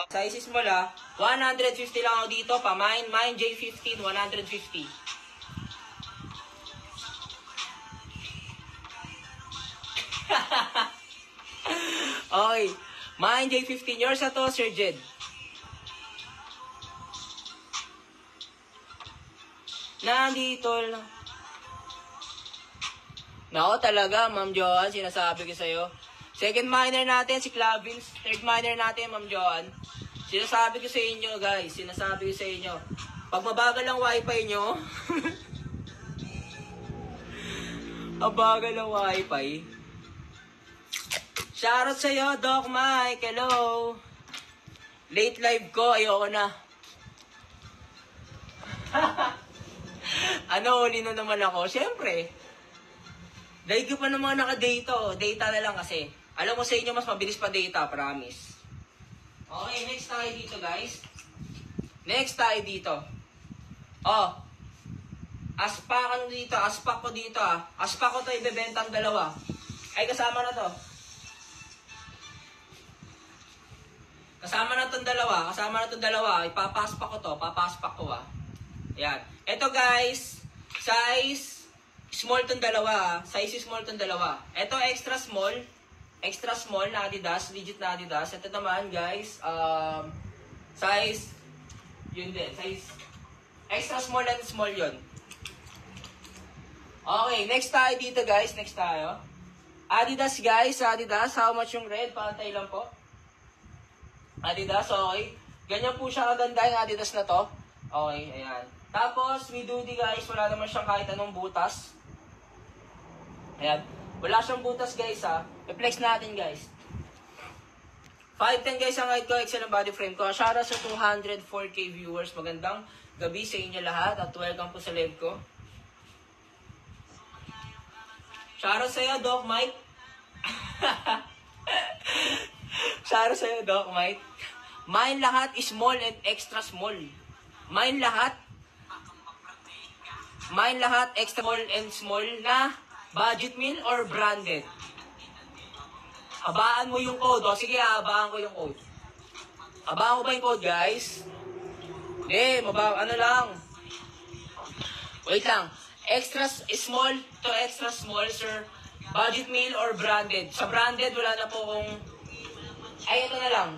Size small ha. 150 lang ako dito pa. Mine J15, 150. Okay. Mine J15. Yours na to, Sir Jed. Nandito lang. Nako talaga, Ma'am Joanne, sinasabi ko sa'yo. Second minor natin, si Clavins. Third minor natin, Ma'am Joanne. Sinasabi ko sa inyo, guys. Sinasabi ko sa inyo. Pag mabagal ang wifi nyo, mabagal ang wifi. Shoutout sa'yo, Doc Mike. Hello. Late live ko, ayoko na. Ano, uli na naman ako? Siyempre. Dahil ko pa naman naka-data. Data na lang kasi. Alam mo sa inyo, mas mabilis pa data, promise. Okay, next tayo dito, guys. Next tayo dito. Oh. Aspak dito. Aspak ko dito, ah. Aspak ko to, ibebenta ang dalawa. Ay, kasama na to. Kasama na tong dalawa. Kasama na tong dalawa. Ipapaspak ko to. Papaspak ko, ah. Ayan. Ito, guys. Size small tong dalawa. Size small tong dalawa. Ito, extra small. Extra small na Adidas. Legit na Adidas. Ito naman, guys. Size. Yun din. Size. Extra small and small yun. Okay. Next tayo dito, guys. Next tayo. Adidas, guys. Adidas. How much yung red? Pantay lang po. Adidas, okay. Ganyan po siya kaganda yung Adidas na to. Okay, ayan. Tapos, may duty guys. Wala naman siyang kahit anong butas. Ayan. Wala siyang butas guys ha. I-flex natin guys. 5'10 guys ang height ko. Excel ang body frame ko. Shoutout sa 204k viewers. Magandang gabi sa inyo lahat. At welcome po sa live ko. Shoutout sa'yo, Doc Mike. Shoutout sa'yo, Doc Mike. Mine lahat is small and extra small. Mine lahat extra small and small na budget meal or branded. Habaan mo yung code. O sige, habaan ko yung code. Habaan ko ba yung code, guys? Ano lang. Wait lang. Extra small to extra small, sir. Budget meal or branded. Sa branded, wala na po kung... Ay, ito na lang.